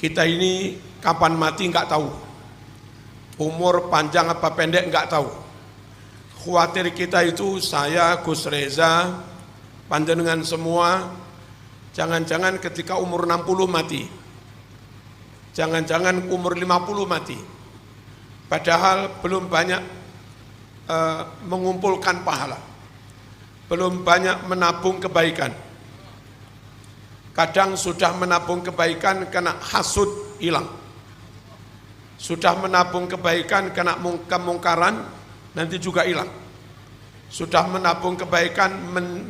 Kita ini kapan mati nggak tahu. Umur panjang apa pendek nggak tahu. Khawatir kita itu saya, Gus Reza, panjenengan semua, jangan-jangan ketika umur 60 mati. Jangan-jangan umur 50 mati. Padahal belum banyak mengumpulkan pahala. Belum banyak menabung kebaikan. Kadang sudah menabung kebaikan kena hasud hilang. Sudah menabung kebaikan kena kemungkaran nanti juga hilang. Sudah menabung kebaikan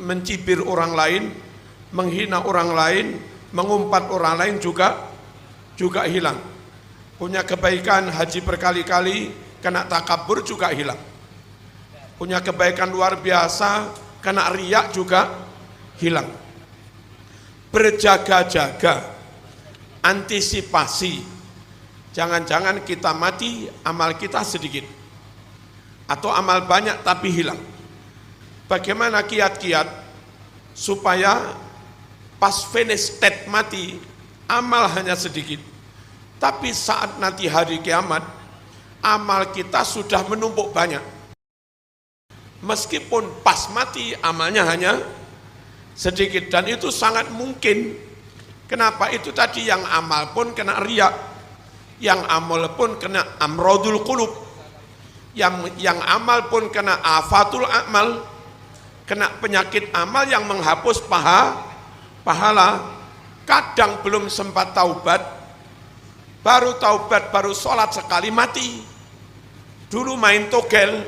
mencibir orang lain, menghina orang lain, mengumpat orang lain juga hilang. Punya kebaikan haji berkali-kali kena takabur juga hilang. Punya kebaikan luar biasa kena riak juga hilang. Berjaga-jaga, antisipasi. Jangan-jangan kita mati, amal kita sedikit. Atau amal banyak tapi hilang. Bagaimana kiat-kiat supaya pas finish state mati, amal hanya sedikit. Tapi saat nanti hari kiamat, amal kita sudah menumpuk banyak. Meskipun pas mati, amalnya hanya sedikit. Dan itu sangat mungkin. Kenapa? Itu tadi yang amal pun kena riak. Yang amal pun kena amrodul qulub, yang amal pun kena afatul amal, kena penyakit amal yang menghapus pahala. Kadang belum sempat taubat, baru taubat, baru sholat sekali mati. Dulu main togel,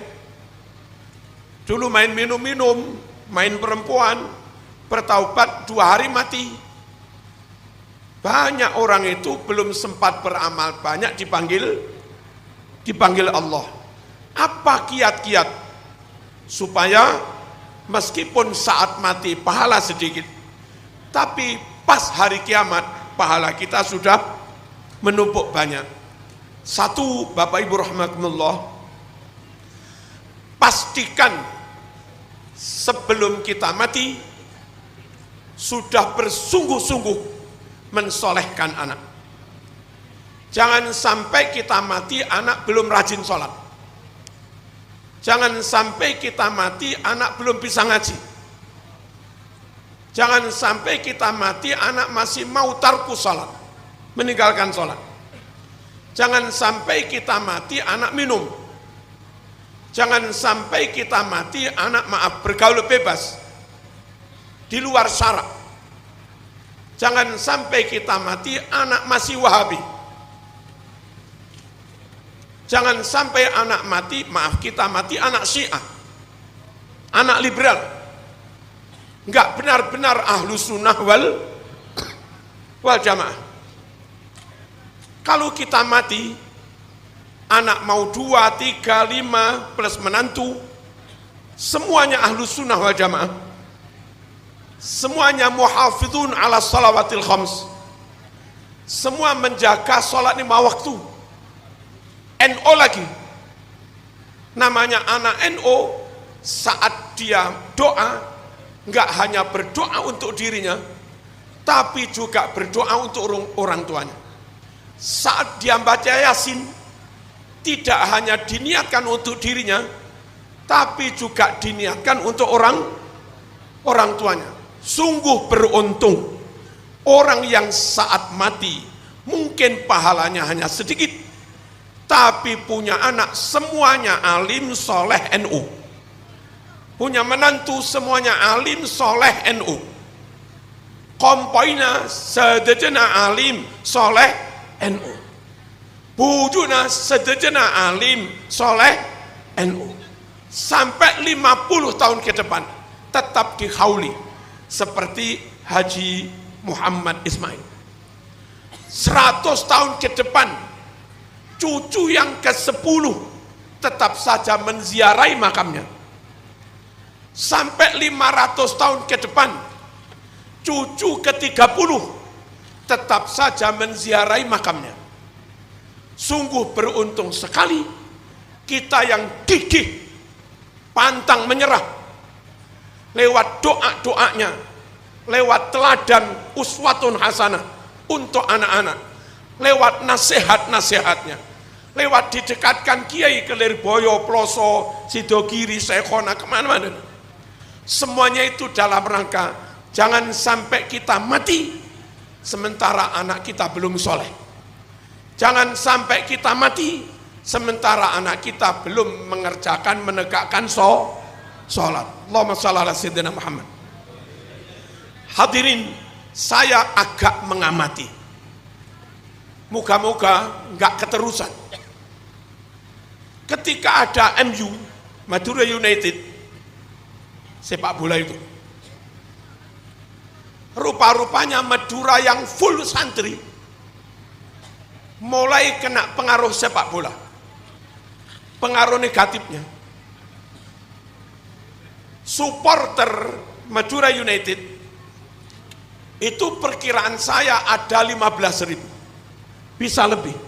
dulu main minum-minum, main perempuan, bertaubat 2 hari mati. Banyak orang itu belum sempat beramal banyak dipanggil Allah. Apa kiat-kiat supaya meskipun saat mati pahala sedikit, tapi pas hari kiamat pahala kita sudah menumpuk banyak. Satu, Bapak Ibu rahimakumullah, pastikan sebelum kita mati sudah bersungguh-sungguh mensolehkan anak. Jangan sampai kita mati anak belum rajin sholat. Jangan sampai kita mati anak belum bisa ngaji. Jangan sampai kita mati anak masih mau tarku sholat, meninggalkan sholat. Jangan sampai kita mati anak minum. Jangan sampai kita mati anak bergaul bebas di luar syarak. Jangan sampai kita mati anak masih Wahabi. Jangan sampai anak mati, kita mati anak Syiah, anak liberal. Enggak benar-benar ahlu sunnah wal jamaah. Kalau kita mati, anak mau 2, 3, 5 plus menantu, semuanya ahlu sunnah wal jamaah. Semuanya muhafidun ala salawatil khams. Semua menjaga sholat 5 waktu. NO lagi. Namanya anak NO, saat dia doa, enggak hanya berdoa untuk dirinya, tapi juga berdoa untuk orang tuanya. Saat dia baca Yasin, tidak hanya diniatkan untuk dirinya, tapi juga diniatkan untuk orang tuanya. Sungguh beruntung orang yang saat mati mungkin pahalanya hanya sedikit, tapi punya anak semuanya alim soleh NU, punya menantu semuanya alim soleh NU, kompoina sedejana alim soleh NU, bujuna sedejana alim soleh NU, sampai 50 tahun ke depan tetap dihauli. Seperti Haji Muhammad Ismail. 100 tahun ke depan, cucu yang ke-10 tetap saja menziarahi makamnya. Sampai 500 tahun ke depan, cucu ke-30 tetap saja menziarahi makamnya. Sungguh beruntung sekali kita yang gigih, pantang menyerah, lewat doa-doanya, lewat teladan uswatun hasanah untuk anak-anak, lewat nasihat-nasihatnya, lewat didekatkan kiai ke Lirboyo, Ploso, Sidogiri, Sekhona, kemana-mana. Semuanya itu dalam rangka jangan sampai kita mati sementara anak kita belum soleh. Jangan sampai kita mati sementara anak kita belum menegakkan sholat. Allahumma shalli ala sayyidina Muhammad. Hadirin, saya agak mengamati. Moga-moga nggak keterusan. Ketika ada MU, Madura United, sepak bola itu, rupa-rupanya Madura yang full santri mulai kena pengaruh sepak bola. Pengaruh negatifnya, supporter Madura United itu perkiraan saya ada 15.000, bisa lebih.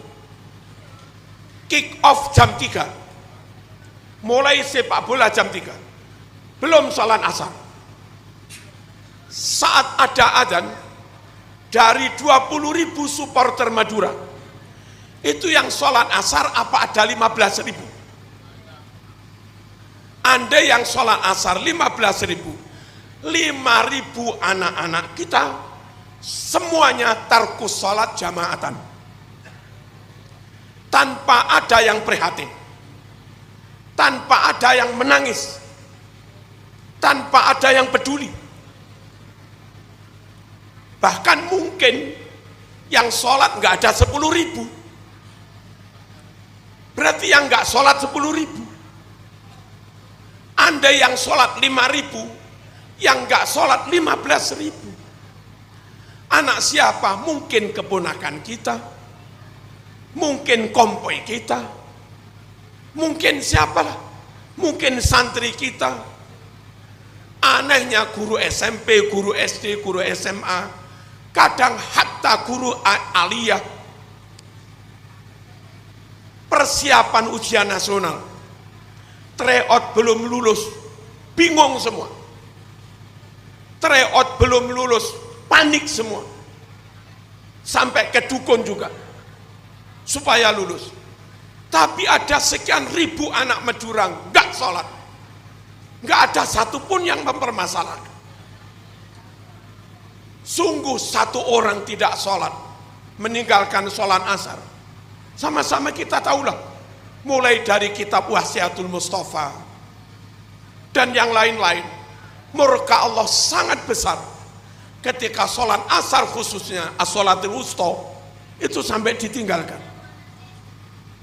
Kick off jam 3, mulai sepak bola jam 3, belum salat asar. Saat ada adzan, dari 20.000 supporter Madura, itu yang salat asar apa ada 15.000? Andai yang sholat asar 15.000, 5.000 anak-anak kita semuanya tarkus sholat jamaatan, tanpa ada yang prihatin, tanpa ada yang menangis, tanpa ada yang peduli. Bahkan mungkin yang sholat nggak ada 10.000, berarti yang nggak sholat 10.000. Andai yang sholat 5.000, yang nggak sholat 15.000. Anak siapa? Mungkin keponakan kita, mungkin kompoi kita, mungkin siapalah, mungkin santri kita. Anehnya guru SMP, guru SD, guru SMA, kadang hatta guru aliyah, persiapan ujian nasional, tryout belum lulus, bingung semua. Tryout belum lulus, panik semua. Sampai ke dukun juga, supaya lulus. Tapi ada sekian ribu anak Madura nggak sholat. Nggak ada satupun yang mempermasalahkan. Sungguh satu orang tidak sholat, meninggalkan sholat asar. Sama-sama kita tahulah. Mulai dari kitab Wasiatul Mustafa dan yang lain-lain, murka Allah sangat besar ketika sholat asar, khususnya as-sholatul wusta, itu sampai ditinggalkan.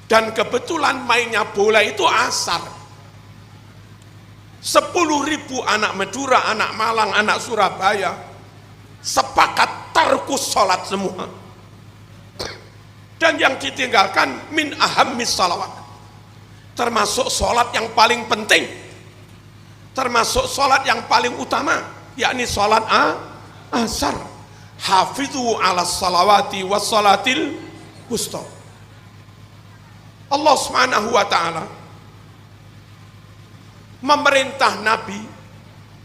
Dan kebetulan mainnya bola itu asar. 10.000 anak Madura, anak Malang, anak Surabaya sepakat tarkus sholat semua. Dan yang ditinggalkan min ahammis salawat, termasuk sholat yang paling penting, termasuk sholat yang paling utama, yakni sholat asar. Hafidhu ala salawati was salatil wusta. Allah Subhanahu wa ta'ala memerintah Nabi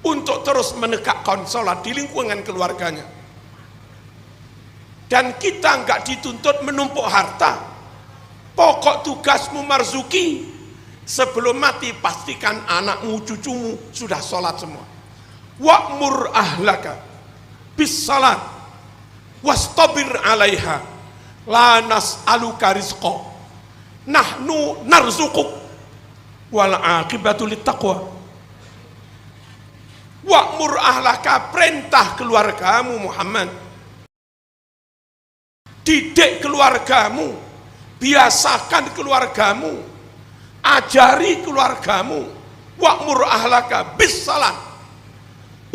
untuk terus menegakkan sholat di lingkungan keluarganya. Dan kita nggak dituntut menumpuk harta. Pokok tugasmu marzuki, sebelum mati pastikan anakmu, cucumu sudah sholat semua. Wa'mur ahlaka bis salat wastabir alaiha la nas'aluka rizqa nahnu narzuquk wal aqibatu littaqwa. Wa'mur ahlaka, perintah keluargamu Muhammad, didik keluargamu, biasakan keluargamu, ajari keluargamu. Wa'mur ahlaka bis salat,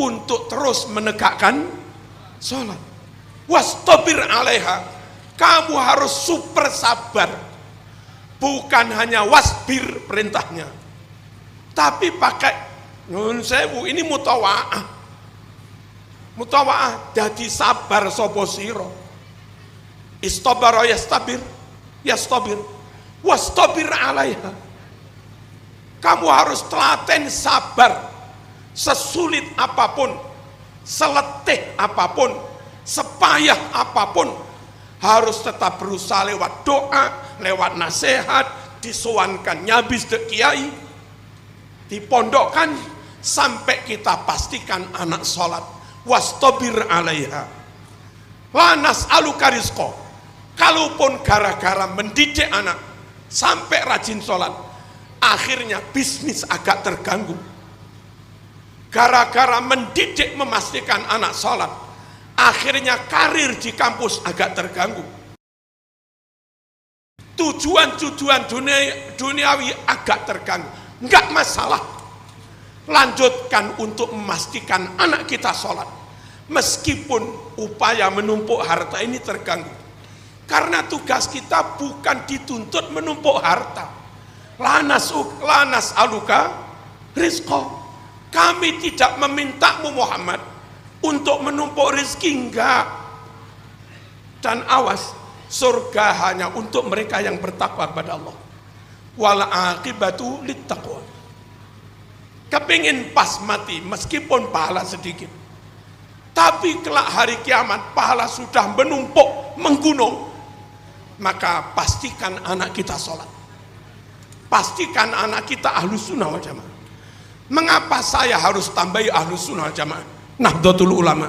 untuk terus menegakkan sholat. Wastabir alaiha, kamu harus super sabar. Bukan hanya wasbir perintahnya, tapi pakai nyun sewu, ini mutawaah. Mutawaah jadi sabar sapa sira. Istabara yastabir, yastabir, wastabir alaiha. Kamu harus telaten sabar, sesulit apapun, seletih apapun, sepayah apapun, harus tetap berusaha lewat doa, lewat nasihat, disowankan nyabis dek kiai, dipondokkan, sampai kita pastikan anak sholat. Wastabir alaiha lanas aluka rizqo. Kalaupun gara-gara mendidik anak sampai rajin sholat, akhirnya bisnis agak terganggu. Gara-gara mendidik memastikan anak sholat, akhirnya karir di kampus agak terganggu. Tujuan-tujuan duniawi agak terganggu. Enggak masalah, lanjutkan untuk memastikan anak kita sholat, meskipun upaya menumpuk harta ini terganggu. Karena tugas kita bukan dituntut menumpuk harta. Lanas aluka rizqo. Kami tidak memintamu Muhammad untuk menumpuk rezeki, enggak. Dan awas, surga hanya untuk mereka yang bertakwa kepada Allah. Wal aqibatu littaqwa. Kepingin pas mati meskipun pahala sedikit, tapi kelak hari kiamat pahala sudah menumpuk menggunung, maka pastikan anak kita sholat, pastikan anak kita ahlus sunnah wal jamaah. Mengapa saya harus tambahi ahlus sunnah wal jamaah? Nahdlatul Ulama,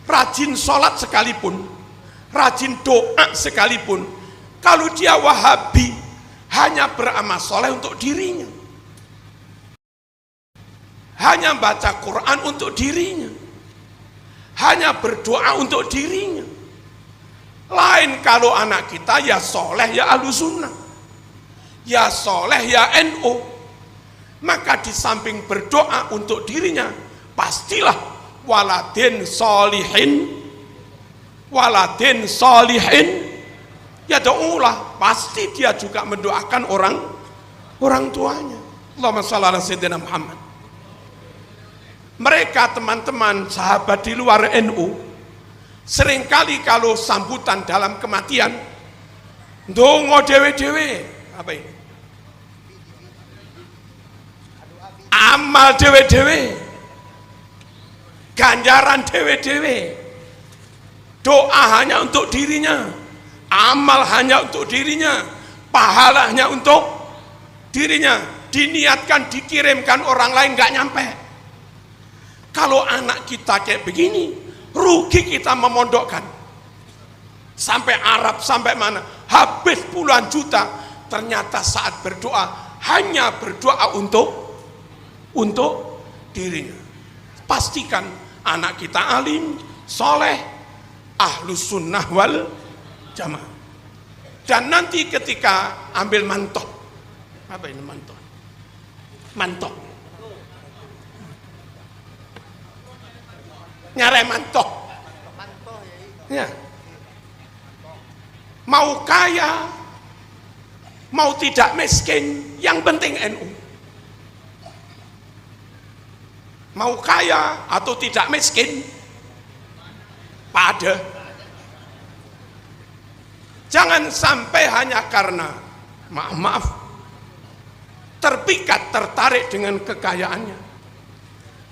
rajin sholat sekalipun, rajin doa sekalipun, kalau dia Wahabi hanya beramal soleh untuk dirinya, hanya baca Quran untuk dirinya, hanya berdoa untuk dirinya. Lain kalau anak kita ya soleh ya ahlus sunnah, ya soleh ya NU, maka di samping berdoa untuk dirinya, pastilah waladin solihin ya do'ulah, pasti dia juga mendoakan orang tuanya. Allahumma shalli ala sayyidina Muhammad. Mereka teman-teman sahabat di luar NU seringkali kalau sambutan dalam kematian ndonga dewe-dewe, apa ini, amal dewe-dewe, ganjaran dewe-dewe, doa hanya untuk dirinya, amal hanya untuk dirinya, pahalanya untuk dirinya, diniatkan dikirimkan orang lain nggak nyampe. Kalau anak kita kayak begini, rugi kita memondokkan. Sampai Arab, sampai mana, habis puluhan juta, ternyata saat berdoa hanya berdoa untuk dirinya. Pastikan anak kita alim, soleh, ahlus sunnah wal jamaah. Dan nanti ketika ambil mantok, apa ini mantok? Mantok, nyare mantok, ya. Mau kaya, mau tidak miskin, yang penting NU. Mau kaya atau tidak miskin, pada. Jangan sampai hanya karena maaf terpikat, tertarik dengan kekayaannya,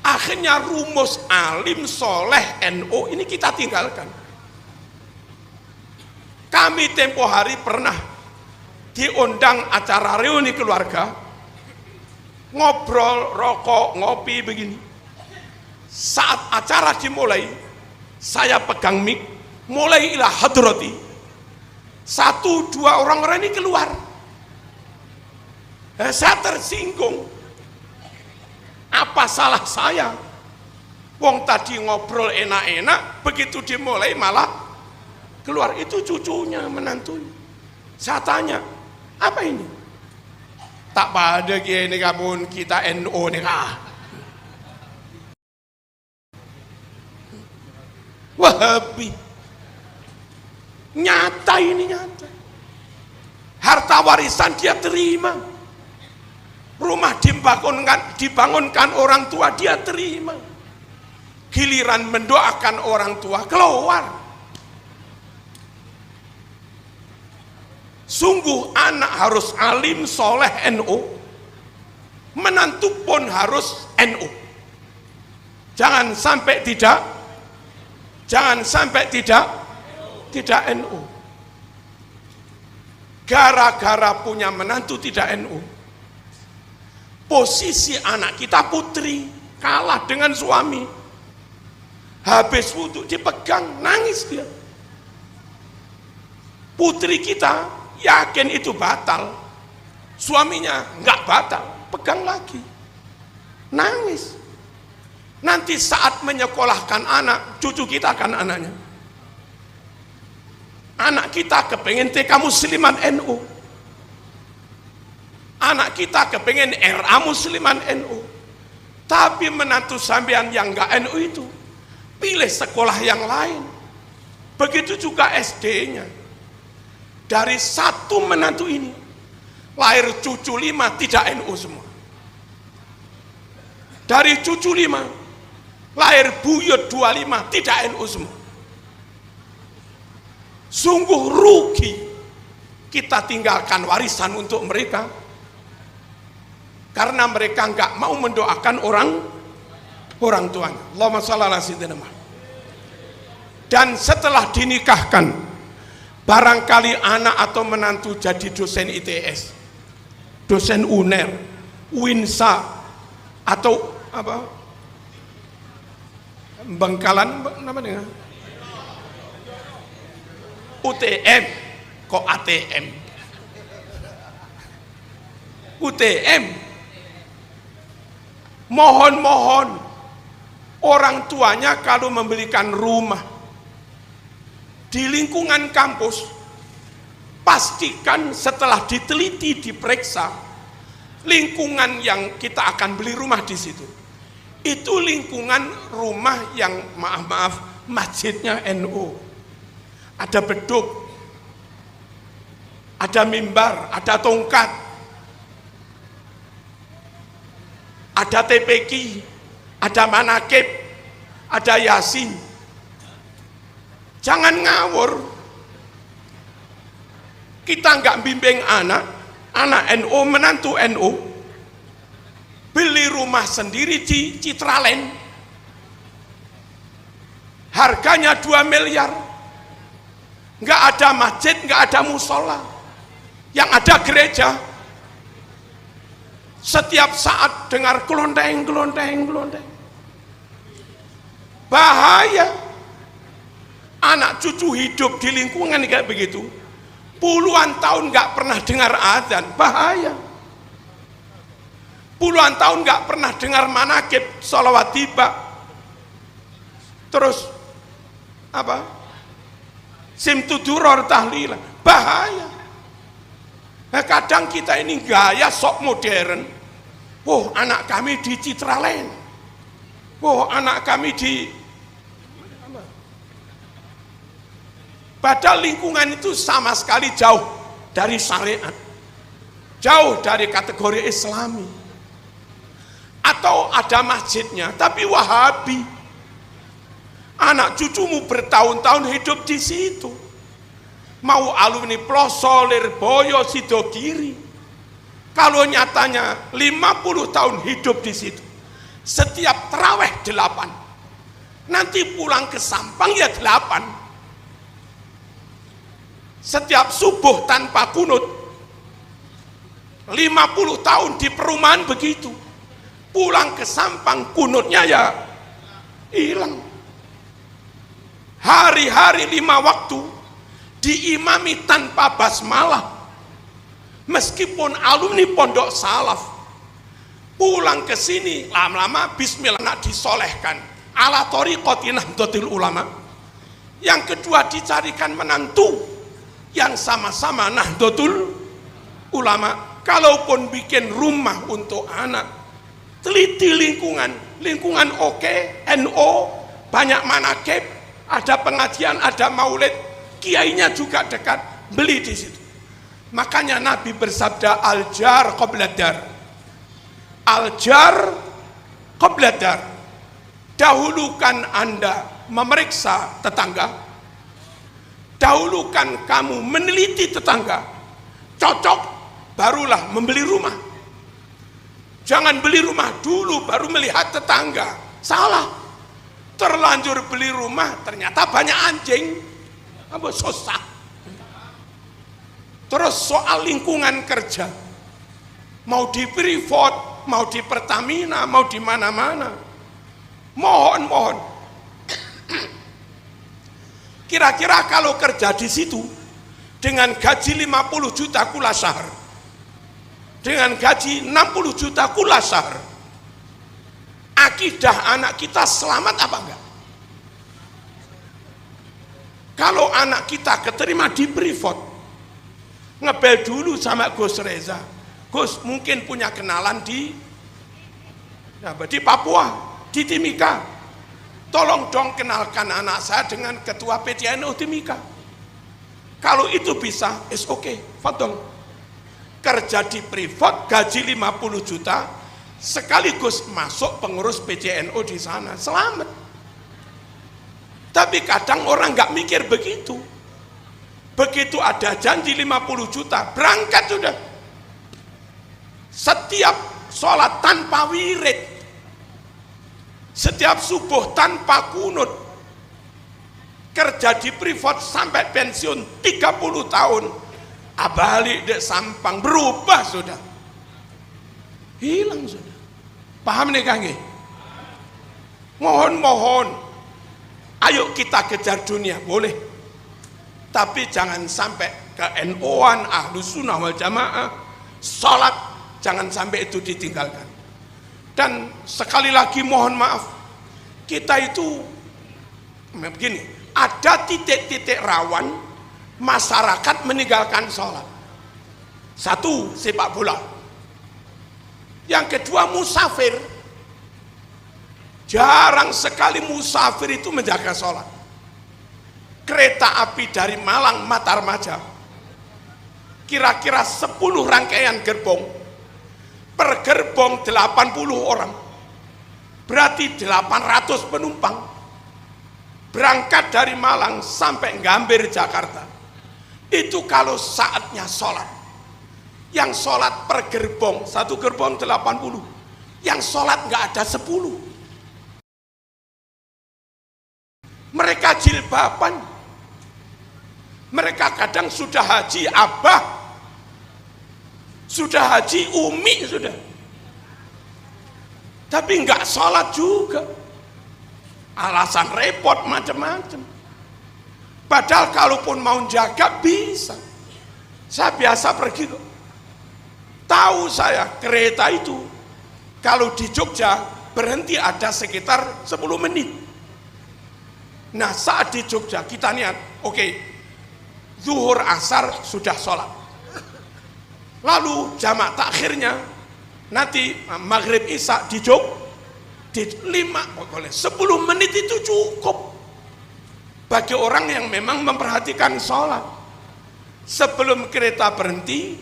akhirnya rumus alim soleh NU ini kita tinggalkan. Kami tempo hari pernah diundang acara reuni keluarga, ngobrol, rokok, ngopi begini. Saat acara dimulai, saya pegang mic, mulai ila hadrati. 1-2 orang-orang ini keluar. Saya tersinggung. Apa salah saya? Wong tadi ngobrol enak-enak, begitu dimulai malah keluar. Itu cucunya, menantunya. Saya tanya, apa ini? Tak pada gini kamu kita NU nih kah? Wahabi. Nyata ini, nyata. Harta warisan dia terima. Rumah dibangunkan orang tua dia terima. Giliran mendoakan orang tua keluar. Sungguh anak harus alim soleh NU, menantu pun harus NU. Jangan sampai tidak tidak NU. Gara-gara punya menantu tidak NU, posisi anak kita putri kalah dengan suami. Habis wudhu dipegang, nangis dia. Putri kita yakin itu batal, suaminya nggak batal, pegang lagi, nangis. Nanti saat menyekolahkan anak, cucu kita kan anaknya, anak kita kepengen TK Musliman NU, anak kita kepengen RA Musliman NU, tapi menantu sampean yang nggak NU itu pilih sekolah yang lain. Begitu juga SD-nya. Dari satu menantu ini lahir cucu 5 tidak NU semua. Dari cucu 5 lahir buyut 25 tidak NU semua. Sungguh rugi kita tinggalkan warisan untuk mereka karena mereka nggak mau mendoakan orang tuanya. Allahumma shalli ala sayyidina Muhammad. Dan setelah dinikahkan, barangkali anak atau menantu jadi dosen ITS, dosen UNER, UINSA, atau apa? Bengkalan namanya UTM, kok ATM, UTM. Mohon orang tuanya kalau membelikan rumah di lingkungan kampus, pastikan setelah diteliti, diperiksa lingkungan yang kita akan beli rumah di situ, itu lingkungan rumah yang maaf masjidnya NU, ada beduk, ada mimbar, ada tongkat, ada TPQ, ada manakib, ada yasin. Jangan ngawur. Kita nggak bimbing anak NU, menantu NU, beli rumah sendiri di Citraland, harganya 2 miliar, nggak ada masjid, nggak ada musola, yang ada gereja. Setiap saat dengar kelonteng. Bahaya. Anak cucu hidup di lingkungan kayak begitu, puluhan tahun nggak pernah dengar adzan, bahaya. Puluhan tahun nggak pernah dengar manakib, sholawat tiba, terus apa? Simtuduror tahlil, bahaya. Nah, kadang kita ini gaya sok modern. Oh, anak kami di Citraland. Oh, anak kami di apa? Padahal lingkungan itu sama sekali jauh dari syariat, jauh dari kategori Islami. Atau ada masjidnya tapi Wahabi. Anak cucumu bertahun-tahun hidup di situ. Mau alumni Ploso, Lirboyo, Sidogiri. Kalau nyatanya 50 tahun hidup di situ, setiap taraweh 8, nanti pulang ke Sampang ya 8. Setiap subuh tanpa kunut, 50 tahun di perumahan begitu, pulang ke Sampang kunutnya ya hilang. Hari-hari 5 waktu diimami tanpa basmalah, meskipun alumni pondok salaf. Pulang ke sini lama-lama bismillah nak disolehkan ala thariqati nahdlatul ulama. Yang kedua dicarikan menantu yang sama-sama nahdlatul ulama. Kalaupun bikin rumah untuk anak, teliti lingkungan oke, NU, banyak manakib, ada pengajian, ada maulid, kiainya juga dekat, beli di situ. Makanya Nabi bersabda, al-jar qabla dar, al-jar qabla dar. Dahulukan Anda memeriksa tetangga, dahulukan kamu meneliti tetangga, cocok barulah membeli rumah. Jangan beli rumah dulu baru melihat tetangga, salah. Terlanjur beli rumah ternyata banyak anjing, Apa susah. Terus soal lingkungan kerja, mau di Freeport, mau di Pertamina, mau di mana-mana, mohon kira-kira kalau kerja di situ dengan gaji 50 juta kula syahr, dengan gaji 60 juta kula syahr, akidah anak kita selamat apa enggak? Kalau anak kita keterima di Freeport, ngebel dulu sama Gus Reza. Gus mungkin punya kenalan di Papua, di Timika. Tolong dong kenalkan anak saya dengan ketua PTNU Timika. Kalau itu bisa, is okay, fadol. Kerja di Freeport, gaji 50 juta, sekaligus masuk pengurus PCNU di sana, selamat. Tapi kadang orang nggak mikir begitu. Begitu ada janji 50 juta, berangkat sudah. Setiap sholat tanpa wirid, setiap subuh tanpa kunut, kerja di Freeport sampai pensiun 30 tahun, abalik dek Sampang, berubah sudah. Hilang sudah. Paham nih Kang? Mohon, ayo kita kejar dunia, boleh. Tapi jangan sampai ke NU-an, Ahlus Sunnah wal Jamaah, sholat, jangan sampai itu ditinggalkan. Dan sekali lagi mohon maaf, kita itu begini, ada titik-titik rawan masyarakat meninggalkan sholat. Satu, sepak bola. Yang kedua, musafir. Jarang sekali musafir itu menjaga sholat. Kereta api dari Malang Matarmaja, kira-kira 10 rangkaian gerbong, per gerbong 80 orang, berarti 800 penumpang, berangkat dari Malang sampai Gambir Jakarta. Itu kalau saatnya sholat. Yang sholat per gerbong, satu gerbong 80, yang sholat nggak ada 10. Mereka jilbaban, mereka kadang sudah haji abah, sudah haji umi sudah, tapi nggak sholat juga, alasan repot macam-macam. Padahal kalaupun mau jaga bisa. Saya biasa pergi kok. Tahu saya kereta itu kalau di Jogja berhenti ada sekitar 10 menit. Nah saat di Jogja kita niat, oke, zuhur asar sudah sholat, lalu jamak takhirnya nanti maghrib isya di di 10 menit itu cukup bagi orang yang memang memperhatikan sholat. Sebelum kereta berhenti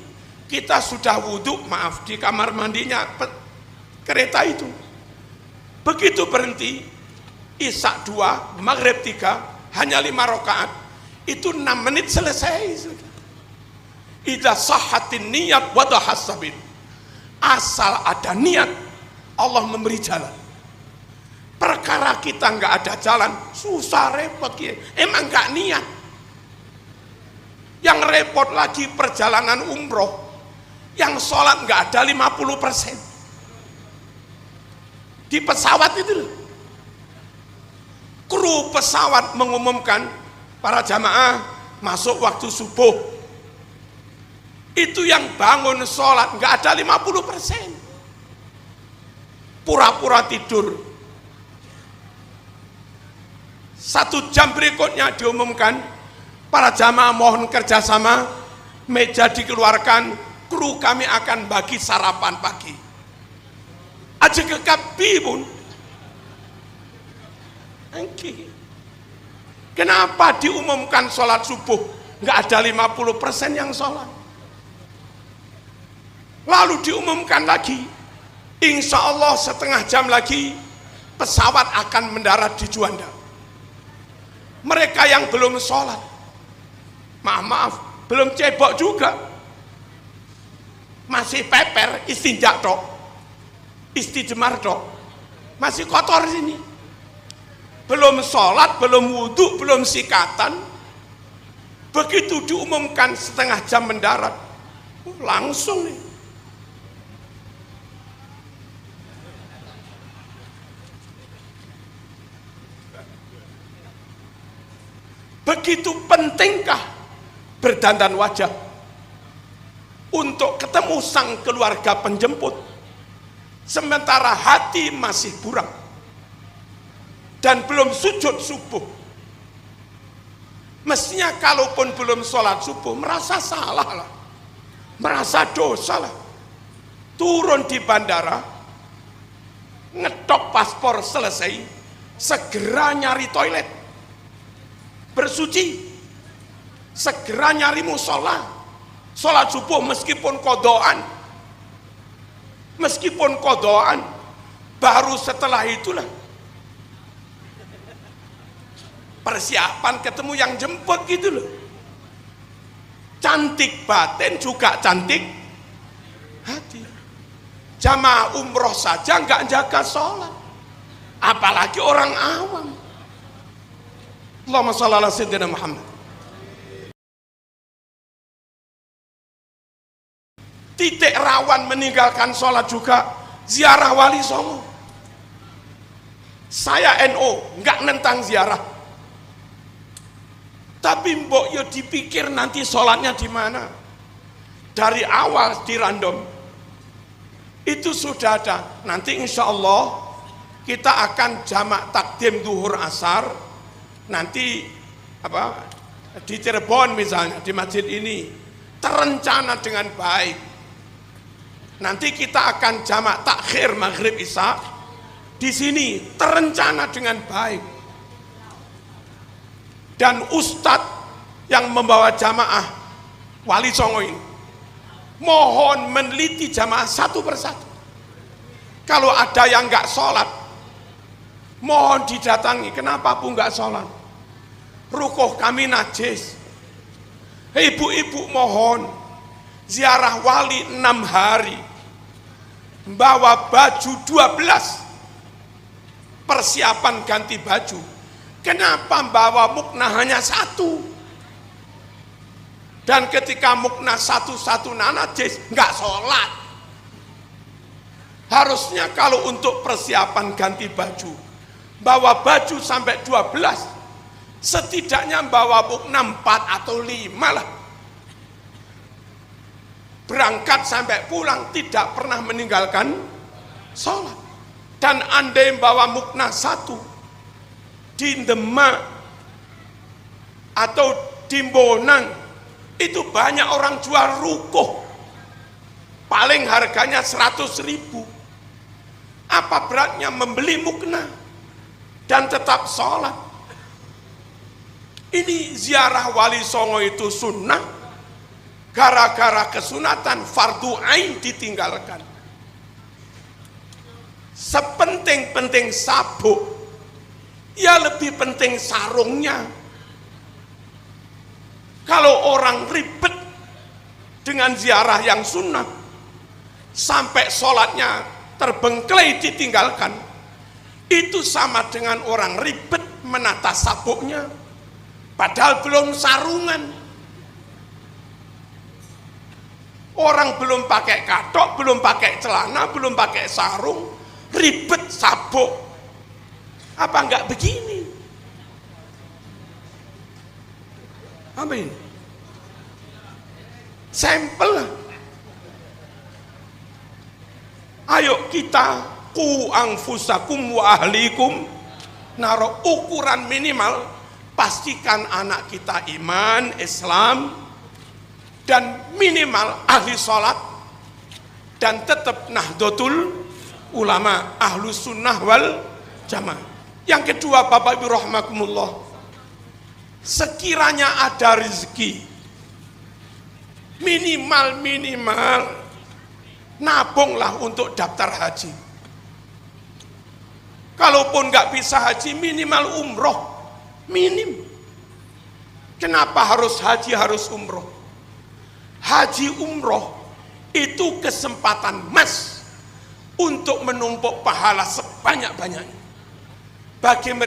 kita sudah wudhu, maaf, di kamar mandinya kereta itu. Begitu berhenti, isya 2, maghrib 3, hanya 5 rakaat, itu 6 menit selesai. Idza sahhatin niyat wa sabil. Asal ada niat, Allah memberi jalan. Perkara kita nggak ada jalan, susah repot ya. Emang nggak niat. Yang repot lagi perjalanan umroh, yang sholat nggak ada 50%. Di pesawat itu loh. Kru pesawat mengumumkan para jamaah masuk waktu subuh. Itu yang bangun sholat nggak ada 50%. Pura-pura tidur. 1 jam berikutnya diumumkan para jamaah mohon kerjasama, meja dikeluarkan, kru kami akan bagi sarapan pagi. Aja kekabi pun. Kenapa diumumkan sholat subuh nggak ada 50% yang sholat? Lalu diumumkan lagi, insya Allah setengah jam lagi pesawat akan mendarat di Juanda. Mereka yang belum sholat, maaf, belum cebok juga, masih peper, istinja tok, istijmar tok, masih kotor sini. Belum sholat, belum wudhu, belum sikatan, Begitu diumumkan setengah jam mendarat, langsung nih. Begitu pentingkah berdandan wajah untuk ketemu sang keluarga penjemput, sementara hati masih buram dan belum sujud subuh. Mestinya kalaupun belum sholat subuh, merasa salah lah, merasa dosa lah. Turun di bandara, ngetok paspor selesai, segera nyari toilet, bersuci, segera nyari musola, sholat subuh meskipun kodoan, baru setelah itulah persiapan ketemu yang jemput gitu loh. Cantik batin juga cantik hati. Jamaah umroh saja nggak jaga sholat, apalagi orang awam. Allahumma shalli ala sayyidina Muhammad. Titik rawan meninggalkan sholat juga ziarah Wali Songo. Saya NU nggak nentang ziarah, tapi mbok yo dipikir nanti sholatnya di mana. Dari awal di random itu sudah ada. Nanti insya Allah kita akan jamak takdim duhur asar. Nanti di Cirebon misalnya, di masjid ini terencana dengan baik. Nanti kita akan jamak takhir maghrib isya di sini terencana dengan baik. Dan ustadz yang membawa jamaah Wali Songo ini mohon meneliti jamaah satu persatu. Kalau ada yang nggak sholat, mohon didatangi. Kenapa pun nggak sholat? Rukuh kami najis. Ibu-ibu mohon ziarah wali 6 hari, bawa baju 12, persiapan ganti baju. Kenapa bawa mukna hanya 1? Dan ketika mukna satu najis, nggak sholat. Harusnya kalau untuk persiapan ganti baju, bawa baju sampai 12, setidaknya bawa mukna 4 atau 5 lah. Berangkat sampai pulang tidak pernah meninggalkan sholat. Dan andai bawa mukna 1 di Demak atau di Bonang, itu banyak orang jual rukuh, paling harganya 100.000. Apa beratnya membeli mukna dan tetap sholat? Ini ziarah Wali Songo itu sunnah, gara-gara kesunatan fardu ain ditinggalkan. Sepenting-penting sabuk, ya lebih penting sarungnya. Kalau orang ribet dengan ziarah yang sunnah, sampai sholatnya terbengkelai ditinggalkan, itu sama dengan orang ribet menata sabuknya, padahal belum sarungan. Orang belum pakai katok, belum pakai celana, belum pakai sarung, ribet sabuk. Apa enggak begini? Apa ini? Sampel lah. Ayo kita ku anfusakum wa ahlikum naruh ukuran minimal, pastikan anak kita iman, Islam, dan minimal ahli sholat, dan tetap nahdlatul ulama, ahlus sunnah wal jamaah. Yang kedua, Bapak Ibu rahimakumullah, sekiranya ada rezeki, minimal nabunglah untuk daftar haji. Kalaupun nggak bisa haji, minimal umroh, minim. Kenapa harus haji, harus umroh? Haji umroh itu kesempatan emas untuk menumpuk pahala sebanyak-banyaknya bagi mereka